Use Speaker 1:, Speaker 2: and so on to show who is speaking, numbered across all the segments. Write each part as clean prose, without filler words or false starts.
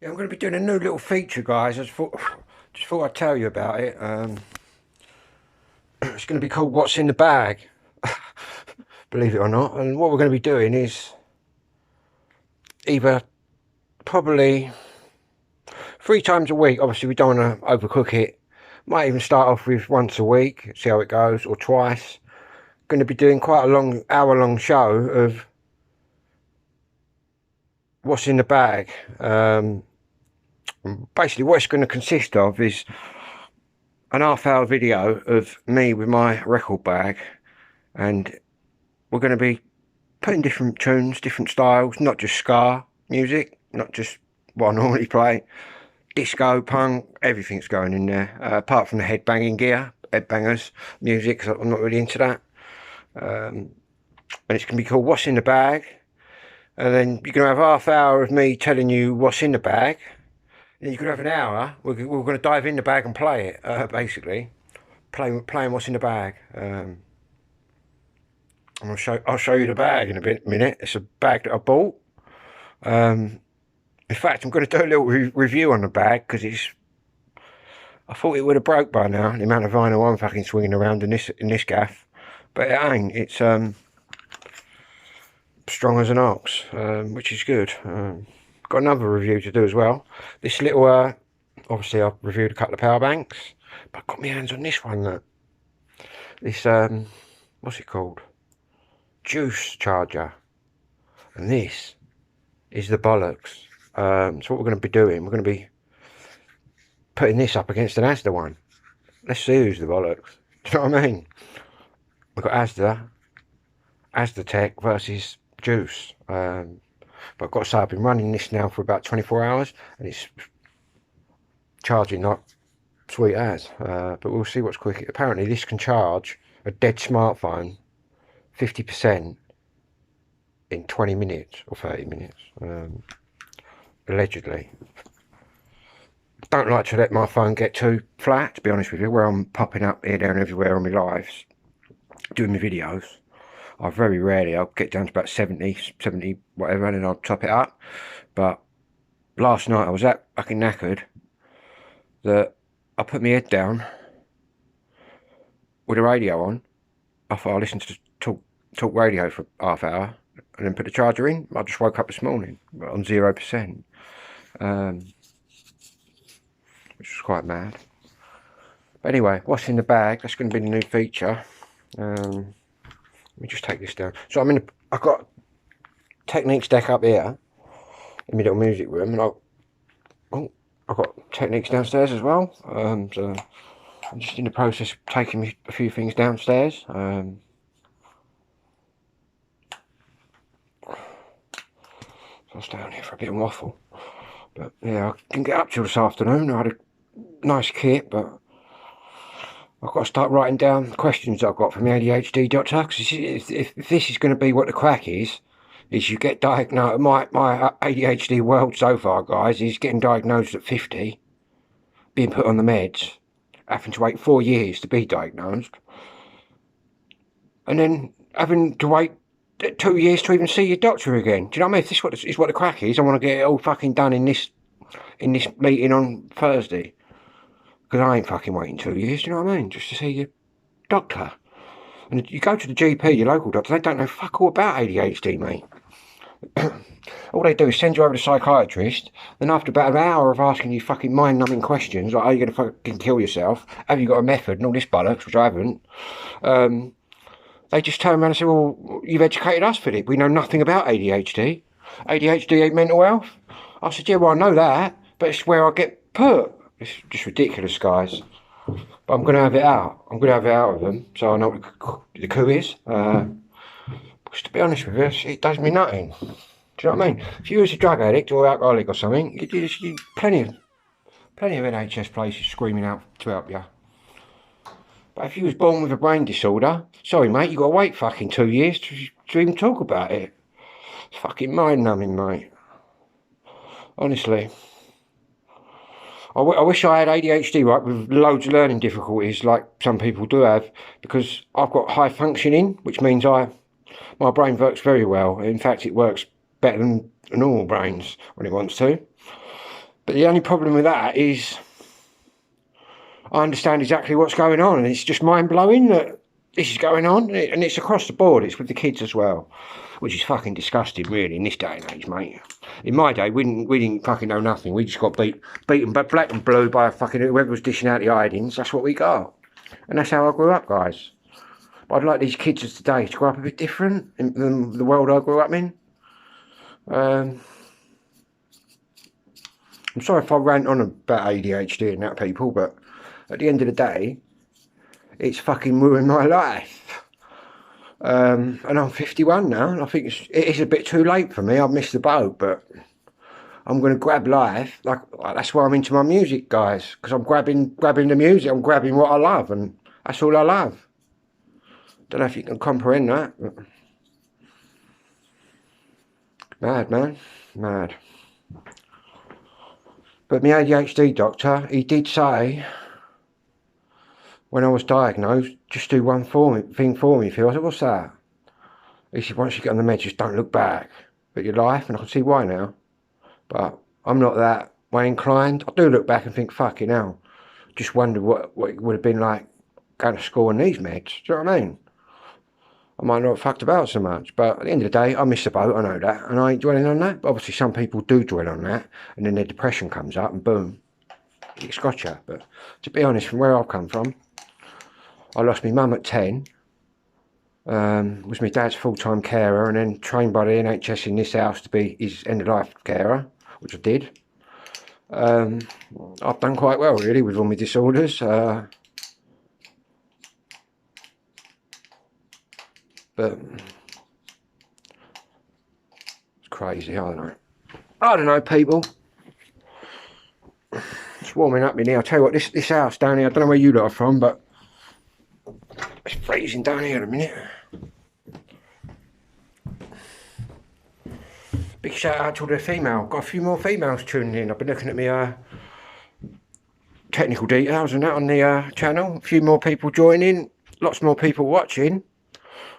Speaker 1: Yeah, I'm going to be doing a new little feature, guys. Just thought I'd tell you about it. It's going to be called "What's in the Bag," believe it or not. And what we're going to be doing is either probably 3 times a week. Obviously, we don't want to overcook it. Might even start off with once a week, see how it goes, or twice. Going to be doing quite a long, hour-long show of what's in the bag. Basically, what it's going to consist of is an half-hour video of me with my record bag, and we're going to be putting different tunes, different styles, not just ska music, not just what I normally play, disco, punk, everything's going in there, apart from the headbanging gear, headbangers music, because I'm not really into that. And it's going to be called What's in the Bag, and then you're going to have half-hour of me telling you what's in the bag, and you could have an hour, we're going to dive in the bag and play it, basically, playing what's in the bag. I'll show you the bag in a minute. It's a bag that I bought. In fact, I'm going to do a little review on the bag because I thought it would have broke by now, the amount of vinyl I'm fucking swinging around in this gaff, but it ain't. It's strong as an ox, which is good. Got another review to do as well. This little, obviously I've reviewed a couple of power banks, but I got my hands on this one. This what's it called? Juice charger, and this is the bollocks. So what we're going to be doing, we're going to be putting this up against an adhd one. Let's see who's the bollocks. Do you know what I mean? We've got adhd Tech versus Juice. But I've got to say, I've been running this now for about 24 hours and it's charging like sweet as. But we'll see what's quick. Apparently this can charge a dead smartphone 50% in 20 minutes or 30 minutes, allegedly. Don't like to let my phone get too flat, to be honest with you, where I'm popping up here, there and everywhere on my lives, doing my videos. Very rarely, I'll get down to about 70 whatever, and then I'll top it up. But last night I was that fucking knackered that I put my head down with the radio on. I thought I'd listen to talk radio for half hour and then put the charger in. I just woke up this morning on 0%, which was quite mad. But anyway, what's in the bag? That's going to be the new feature. Let me just take this down. So I've got Techniques deck up here in my little music room, and I've got Techniques downstairs as well. So I'm just in the process of taking a few things downstairs. I was down here for a bit of waffle, but yeah, I didn't get up till this afternoon. I had a nice kit, but I've got to start writing down questions that I've got from the ADHD doctor, because if this is going to be what the crack is you get diagnosed. My ADHD world so far, guys, is getting diagnosed at 50, being put on the meds, having to wait 4 years to be diagnosed, and then having to wait 2 years to even see your doctor again. Do you know what I mean? If this is what the crack is, I want to get it all fucking done in this meeting on Thursday, because I ain't fucking waiting 2 years. Do you know what I mean? Just to see your doctor. And you go to the GP, your local doctor, they don't know fuck all about ADHD, mate. All they do is send you over to a psychiatrist, then after about an hour of asking you fucking mind-numbing questions, like, are you going to fucking kill yourself? Have you got a method? And all this bollocks, which I haven't. They just turn around and say, well, you've educated us, Philip. We know nothing about ADHD. ADHD ain't mental health. I said, yeah, well, I know that, but it's where I get put. It's just ridiculous, guys. But I'm going to have it out. I'm going to have it out of them, so I know what the coup is. Because to be honest with you, it does me nothing. Do you know what I mean? If you was a drug addict or alcoholic or something, you plenty of NHS places screaming out to help you. But if you was born with a brain disorder, sorry mate, you got to wait fucking 2 years to even talk about it. It's fucking mind-numbing, mate. Honestly. I wish I had ADHD, right, with loads of learning difficulties like some people do have, because I've got high functioning, which means my brain works very well. In fact, it works better than normal brains when it wants to. But the only problem with that is I understand exactly what's going on, and it's just mind-blowing that this is going on, and it's across the board. It's with the kids as well, which is fucking disgusting, really, in this day and age, mate. In my day, we didn't fucking know nothing. We just got beaten black and blue by fucking whoever was dishing out the iodines. That's what we got, and that's how I grew up, guys. But I'd like these kids of today to grow up a bit different than the world I grew up in. I'm sorry if I rant on about ADHD and that, people, but at the end of the day, it's fucking ruined my life. And I'm 51 now, and I think it is a bit too late for me. I've missed the boat, but I'm going to grab life. Like that's why I'm into my music, guys, because I'm grabbing the music. I'm grabbing what I love, and that's all I love. Don't know if you can comprehend that. But mad, man, mad. But my ADHD doctor, he did say, when I was diagnosed, just do one thing for me, Phil. I said, what's that? He said, once you get on the meds, just don't look back at your life. And I can see why now. But I'm not that way inclined. I do look back and think, fucking hell. Just wonder what it would have been like going to school on these meds. Do you know what I mean? I might not have fucked about so much. But at the end of the day, I miss the boat. I know that. And I ain't dwelling on that. But obviously, some people do dwell on that. And then their depression comes up and boom, it's got you. But to be honest, from where I've come from, I lost my mum at 10, was my dad's full-time carer, and then trained by the NHS in this house to be his end-of-life carer, which I did. I've done quite well, really, with all my disorders. But it's crazy, I don't know, people. It's warming up in here. I'll tell you what, this house down here, I don't know where you lot are from, but it's freezing down here in a minute. Big shout out to the female. Got a few more females tuning in. I've been looking at my technical details and that on the channel. A few more people joining. Lots more people watching.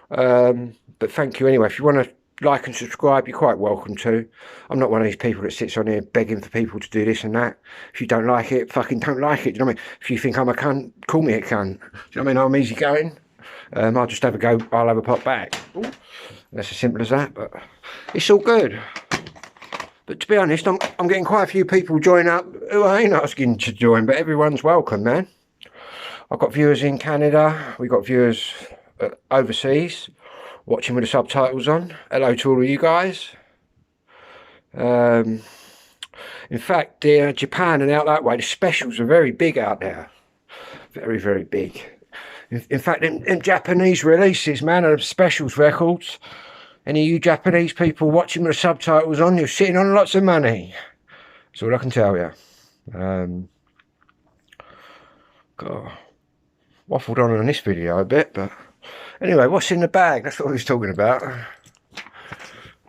Speaker 1: But thank you anyway. If you want to like and subscribe, you're quite welcome to. I'm not one of these people that sits on here begging for people to do this and that. If you don't like it, fucking don't like it. Do you know what I mean? If you think I'm a cunt, call me a cunt. Do you know what I mean? I'm easy going. I'll just have a go. I'll have a pop back. Ooh. That's as simple as that. But it's all good. But to be honest, I'm getting quite a few people join up who I ain't asking to join, but everyone's welcome, man. I've got viewers in Canada. We've got viewers overseas watching with the subtitles on. Hello to all of you guys. In fact, Japan and out that way, the specials are very big out there. Very, very big. In fact, in Japanese releases, man, of specials records, any of you Japanese people watching with the subtitles on, you're sitting on lots of money. That's all I can tell you. God, waffled on this video a bit, but anyway, what's in the bag? That's what we was talking about.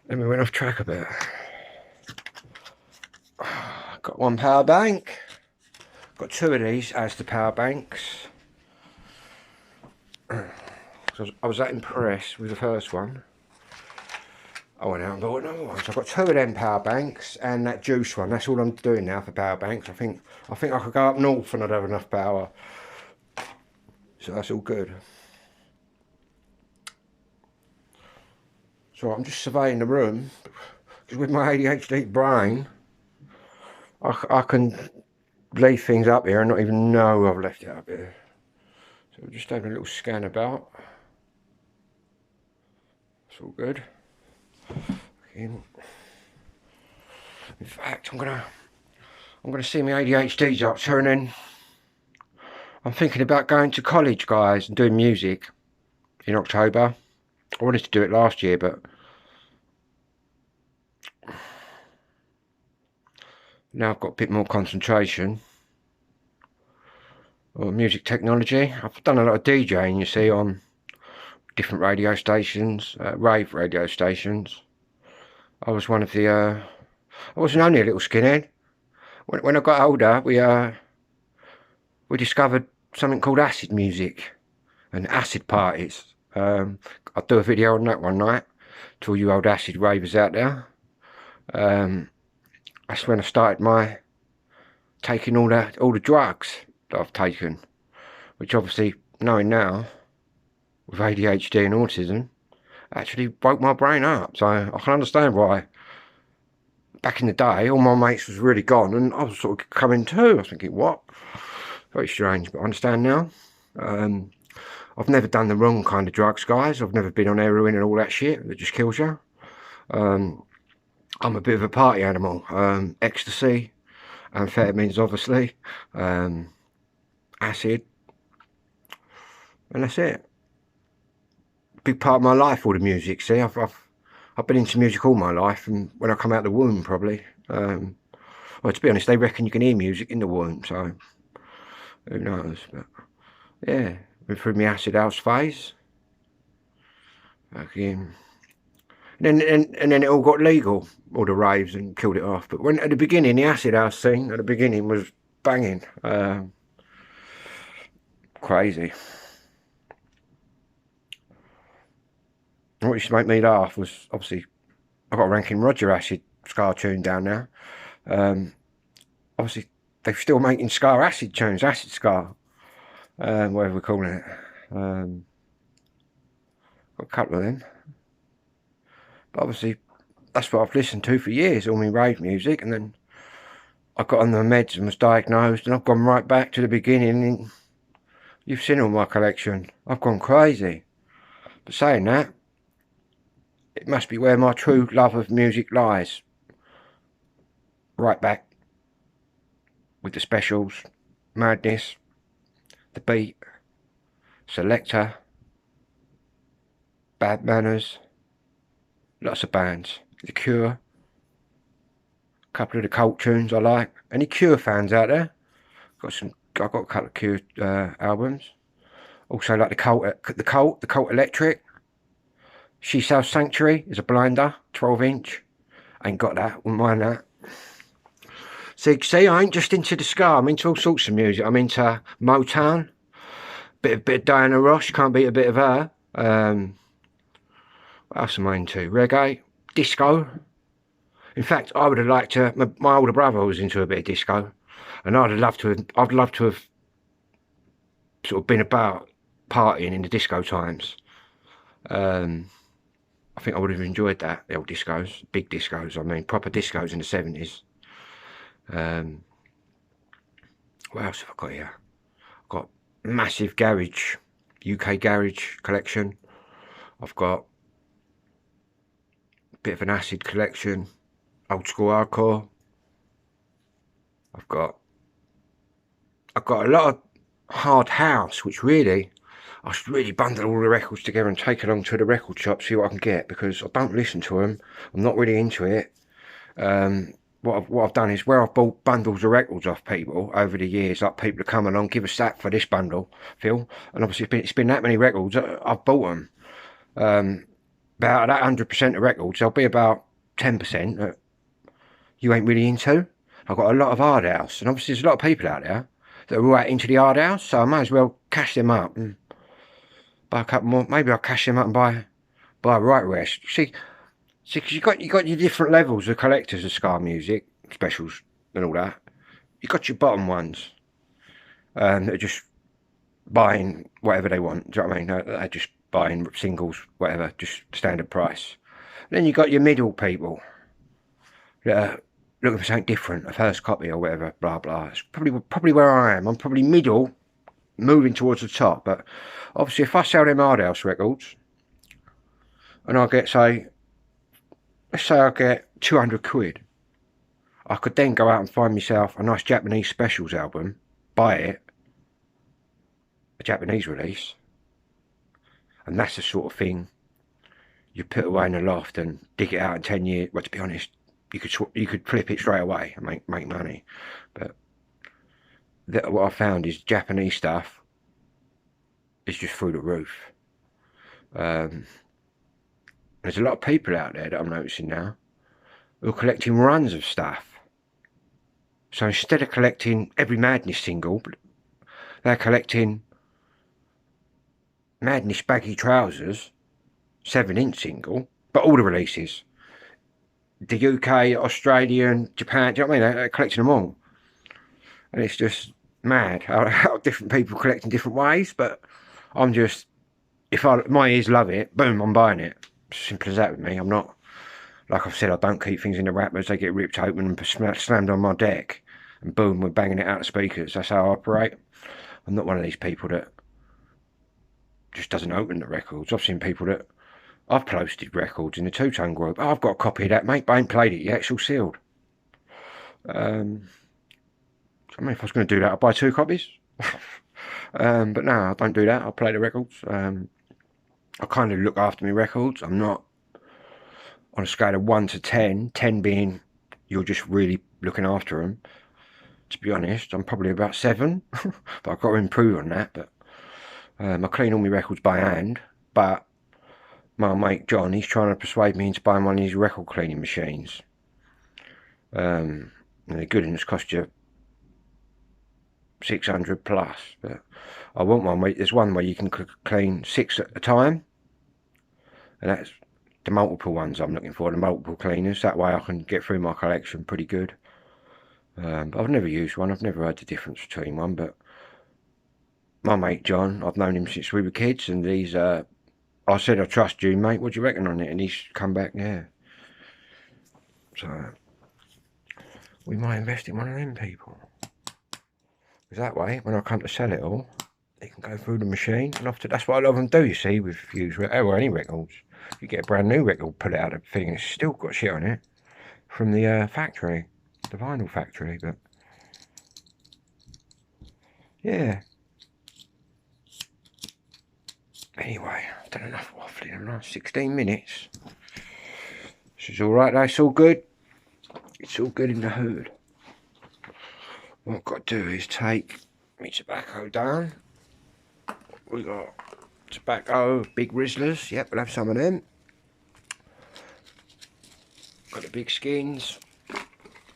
Speaker 1: Then we went off track a bit. Got one power bank. Got two of these as the power banks. I was that impressed with the first one. I went out and bought another one. So I've got two of them power banks and that juice one. That's all I'm doing now for power banks. I think I could go up north and I'd have enough power. So that's all good. So I'm just surveying the room, because with my ADHD brain, I can leave things up here and not even know I've left it up here. So we're just having a little scan about. It's all good. In fact, I'm gonna see my ADHD doctor, and then I'm thinking about going to college, guys, and doing music in October. I wanted to do it last year, but now I've got a bit more concentration on music technology. I've done a lot of DJing, you see, on different radio stations, rave radio stations. I was one of the, I wasn't only a little skinhead. When I got older, we discovered something called acid music and acid parties. I'll do a video on that one night to all you old acid ravers out there. That's when I started my taking all the drugs that I've taken, which obviously, knowing now, with ADHD and autism, actually broke my brain up. So I can understand why back in the day all my mates was really gone and I was sort of coming too. I was thinking, what? Very strange, but I understand now. I've never done the wrong kind of drugs, guys. I've never been on heroin and all that shit that just kills you. I'm a bit of a party animal. Ecstasy, amphetamines obviously, acid, and that's it. Big part of my life, all the music. See, I've been into music all my life, and when I come out the womb, probably. Well, to be honest, they reckon you can hear music in the womb, so who knows? But yeah, went through my acid house phase. Fucking. And then it all got legal, all the raves, and killed it off. But when at the beginning, the acid house thing at the beginning was banging, crazy. And what used to make me laugh was obviously I got a Rankin Roger acid ska tune down now. Obviously they're still making ska acid tunes, acid ska, whatever we're calling it. Got a couple of them. But obviously that's what I've listened to for years, all my rave music, and then I got on the meds and was diagnosed, and I've gone right back to the beginning. And you've seen all my collection. I've gone crazy. But saying that, it must be where my true love of music lies. Right back with the specials, Madness, The Beat, Selector, Bad Manners, lots of bands. The Cure, a couple of the Cult tunes I like. Any Cure fans out there? I've got a couple of Cure albums. Also like the Cult Electric. She Sells Sanctuary is a blinder, 12-inch. Ain't got that, wouldn't mind that. See, I ain't just into the ska, I'm into all sorts of music. I'm into Motown, bit of Diana Ross, can't beat a bit of her. What else am I into? Reggae, disco. In fact, I would have liked to. My older brother was into a bit of disco, and I'd love to have sort of been about partying in the disco times. I think I would have enjoyed that, the old discos, big discos, I mean, proper discos in the 70s. What else have I got here? I've got massive garage, UK garage collection. I've got a bit of an acid collection, old school hardcore. I've got a lot of hard house, which really, I should really bundle all the records together and take along to the record shop, see what I can get, because I don't listen to them. I'm not really into it. What I've done is where I've bought bundles of records off people over the years, like people have come along, give us that for this bundle, Phil, and obviously it's been that many records, I've bought them. About that 100% of records, there'll be about 10% that you ain't really into. I've got a lot of hard house, and obviously there's a lot of people out there that are right into the hard house, so I might as well cash them up and buy a couple more. Maybe I'll cash them up and buy a right rest. See, because you got your different levels of collectors of ska music, specials and all that. You got your bottom ones that are just buying whatever they want. Do you know what I mean? They're just buying singles, whatever, just standard price. And then you got your middle people that are looking for something different, a first copy or whatever, blah blah. It's probably where I am. I'm probably middle, moving towards the top. But obviously, if I sell them hard house records, and I get, say, let's say I get 200 quid, I could then go out and find myself a nice Japanese specials album, buy it, a Japanese release, and that's the sort of thing you put away in the loft and dig it out in 10 years. Well, to be honest, you could flip it straight away and make money. But what I found is Japanese stuff is just through the roof. There's a lot of people out there that I'm noticing now who are collecting runs of stuff. So instead of collecting every Madness single, they're collecting Madness Baggy Trousers, 7-inch single, but all the releases. The UK, Australian, Japan, do you know what I mean? They're collecting them all. And it's just mad how different people collect in different ways. But I'm just, if my ears love it, boom, I'm buying it. Simple as that with me. I'm not, like I've said, I don't keep things in the wrappers. They get ripped open and slammed on my deck, and boom, we're banging it out of speakers. That's how I operate. I'm not one of these people that just doesn't open the records. I've seen people that, I've posted records in the two-tone group. Oh, I've got a copy of that, mate, but I ain't played it yet. It's all sealed. I mean, if I was going to do that, I'd buy 2 copies. But no, I don't do that. I play the records. I kind of look after my records. I'm not, on a scale of 1 to 10, 10 being you're just really looking after them. To be honest, I'm probably about 7, but I've got to improve on that. But I clean all my records by hand. But my mate John, he's trying to persuade me into buying one of these record cleaning machines. And they're good, and it's cost you 600 plus. But I want one where there's one where you can clean 6 at a time, and that's the multiple ones I'm looking for, the multiple cleaners. That way I can get through my collection pretty good. But I've never used one. I've never heard the difference between one. But my mate John, I've known him since we were kids, and he's I said, I trust you, mate, what do you reckon on it? And he's come back, yeah. So we might invest in one of them people, because that way when I come to sell it all, it can go through the machine. And after, that's what a lot of them do, you see, with used or any records. You get a brand new record, put it out of the thing, and it's still got shit on it from the factory, the vinyl factory. But yeah, anyway, I've done enough waffling in the last 16 minutes. This is alright though, it's all good. It's all good in the hood. What I've got to do is take my tobacco down. We got tobacco, big Rizzlers, yep, we'll have some of them. Got the big skins.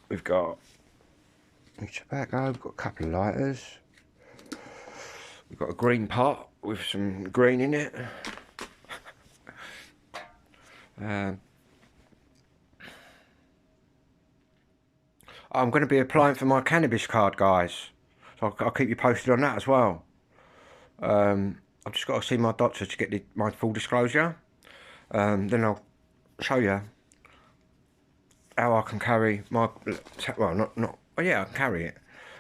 Speaker 1: We've got my tobacco, we've got a couple of lighters. We've got a green pot with some green in it. I'm going to be applying for my cannabis card, guys. So I'll keep you posted on that as well. I've just got to see my doctor to get my full disclosure. Then I'll show you how I can carry my, well, yeah, I can carry it.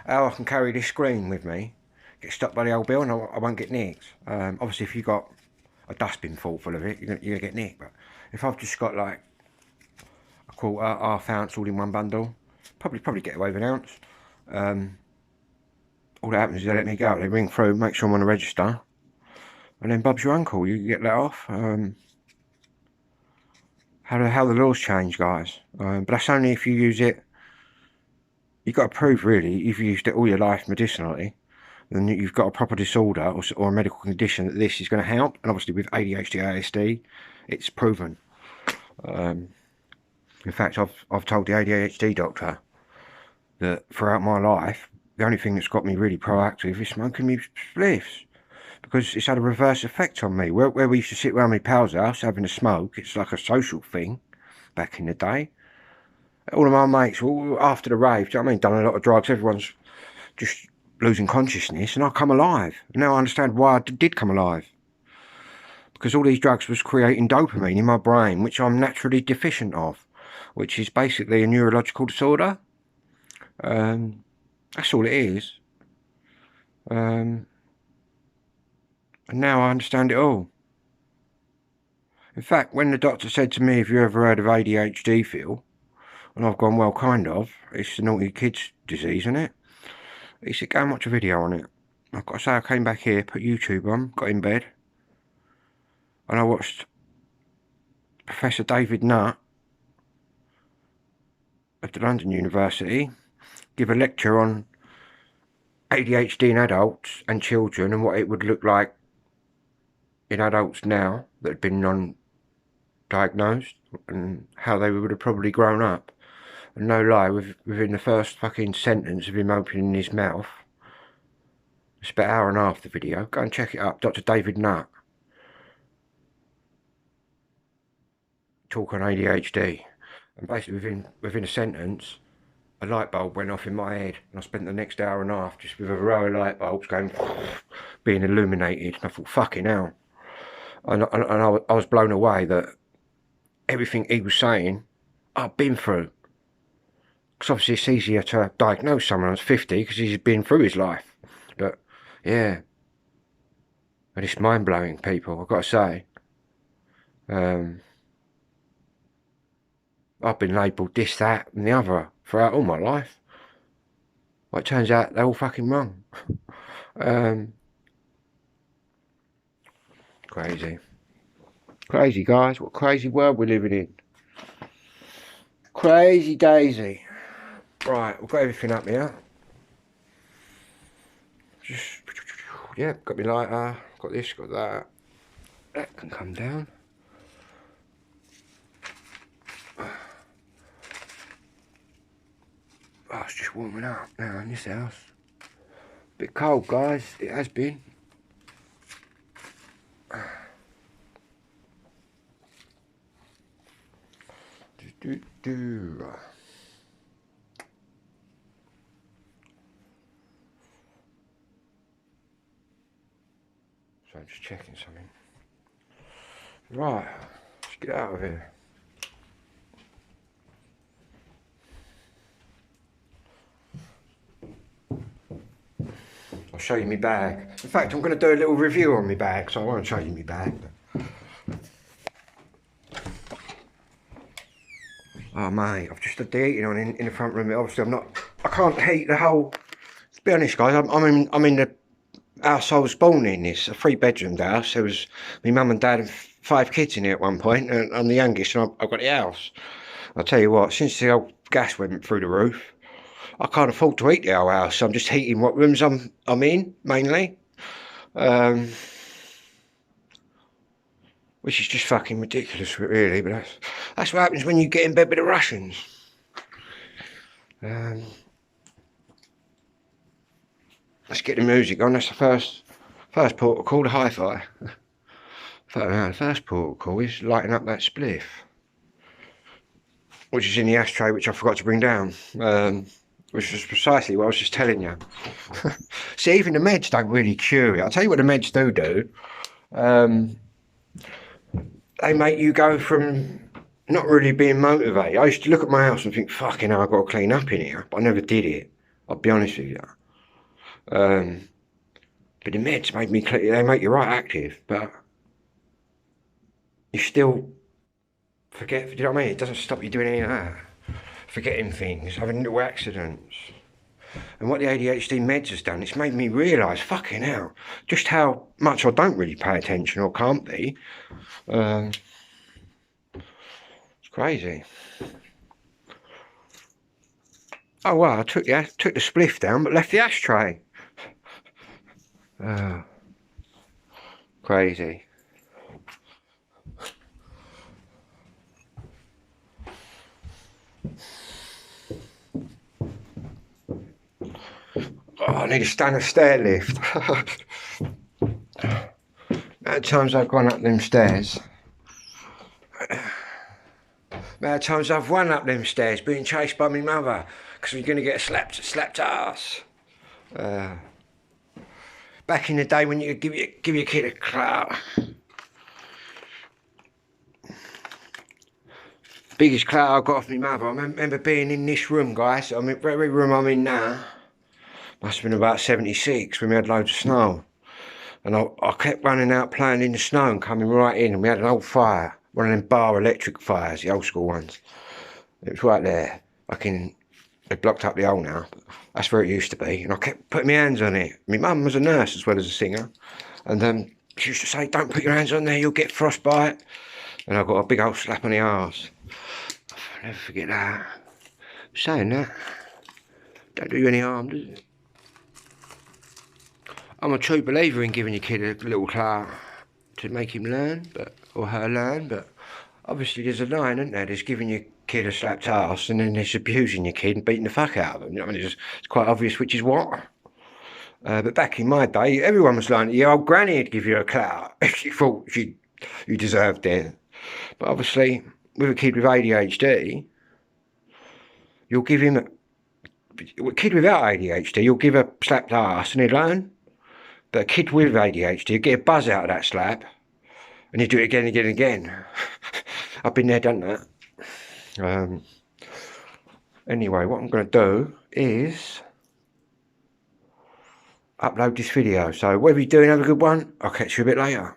Speaker 1: How I can carry this screen with me, get stuck by the old bill, and I won't get nicked. Obviously, if you've got a dustbin full of it, you're gonna get nicked. But if I've just got like a quarter, half ounce all in one bundle, probably get away with an ounce. All that happens is they let me go. They ring through, make sure I'm on the register, and then Bob's your uncle. You get let off. How the laws change, guys. But that's only if you use it. You've got to prove, really, you've used it all your life medicinally, then you've got a proper disorder or a medical condition that this is going to help. And obviously with ADHD, ASD, it's proven. In fact, I've told the ADHD doctor that throughout my life, the only thing that's got me really proactive is smoking me spliffs, because it's had a reverse effect on me. Where we used to sit around my pal's house having a smoke, it's like a social thing back in the day. All of my mates, after the rave, do you know what I mean, done a lot of drugs, everyone's just losing consciousness, and I come alive. Now I understand why I did come alive. Because all these drugs was creating dopamine in my brain, which I'm naturally deficient of, which is basically a neurological disorder. That's all it is. And now I understand it all. In fact, when the doctor said to me, have you ever heard of ADHD, Phil? And I've gone, well, kind of. It's the naughty kids disease, isn't it? He said, go and watch a video on it. I've got to say, I came back here, put YouTube on, got in bed, and I watched Professor David Nutt at the London University give a lecture on ADHD in adults and children, and what it would look like in adults now that had been non-diagnosed, and how they would have probably grown up. And no lie, within the first fucking sentence of him opening his mouth, it's about an hour and a half, the video, go and check it up, Dr. David Nutt, talk on ADHD, and basically within a sentence, a light bulb went off in my head, and I spent the next hour and a half just with a row of light bulbs going, being illuminated. And I thought, fucking hell. And I was blown away that everything he was saying, I've been through. Because obviously it's easier to diagnose someone who's 50 because he's been through his life. But, yeah. And it's mind-blowing, people, I've got to say. I've been labelled this, that and the other throughout all my life. Well, it turns out they're all fucking wrong. Crazy. Crazy, guys. What a crazy world we're living in. Crazy daisy. Right, we've got everything up here. Just, yeah, got me lighter, got this, got that. That can come down. Oh, it's just warming up now in this house. Bit cold, guys, it has been. So I'm just checking something. Right, let's get out of here. I'll show you my bag. In fact, I'm going to do a little review on my bag, so I won't show you my bag. Oh mate, I've just had the heating on in the front room. Obviously, I can't heat the whole. To be honest, guys, I'm in the house I was born in. It's a 3-bedroom house. There was my mum and dad and 5 kids in here at one point, and I'm the youngest, and I've got the house. I'll tell you what, since the old gas went through the roof, I can't afford to heat the whole house, so I'm just heating what rooms I'm in, mainly. Which is just fucking ridiculous, really, but that's what happens when you get in bed with the Russians. Let's get the music on. That's the first port of call, the hi-fi. The first port of call is lighting up that spliff, which is in the ashtray, which I forgot to bring down. Which was precisely what I was just telling you. See, even the meds don't really cure it. I'll tell you what the meds do. They make you go from not really being motivated. I used to look at my house and think, fucking hell, I've got to clean up in here. But I never did it. I'll be honest with you. But the meds made me clean. They make you right active, but you still forget. Do you know what I mean? It doesn't stop you doing any of that. Forgetting things, having little accidents. And what the ADHD meds has done, it's made me realise, fucking hell, just how much I don't really pay attention or can't be. It's crazy. Oh well, I took the spliff down, but left the ashtray. Crazy. Oh, I need a standard stair lift. At times I've gone up them stairs. At times I've run up them stairs being chased by my mother because we're going to get a slapped ass. Back in the day when you give your kid a clout. Biggest clout I got off my mother. I remember being in this room, guys. I mean, very room I'm in now. Must have been about 76 when we had loads of snow. And I kept running out playing in the snow and coming right in, and we had an old fire, one of them bar electric fires, the old school ones. It was right there. They blocked up the hole now, but that's where it used to be. And I kept putting my hands on it. My mum was a nurse as well as a singer. And she used to say, don't put your hands on there, you'll get frostbite. And I got a big old slap on the arse. I'll never forget that. Saying that, don't do you any harm, does it? I'm a true believer in giving your kid a little clout to make him learn, or her learn, but obviously there's a line, isn't there? There's giving your kid a slapped arse, and then there's abusing your kid and beating the fuck out of them. You know what I mean? It's quite obvious which is what. But back in my day, everyone was learning. Your old granny would give you a clout if she thought you deserved it. But obviously, with a kid with ADHD, you'll give him a kid without ADHD, you'll give a slap to ass and he'll learn. But a kid with ADHD, you get a buzz out of that slap and you do it again and again and again. I've been there, done that. Anyway, what I'm going to do is upload this video. So whatever you're doing, have a good one. I'll catch you a bit later.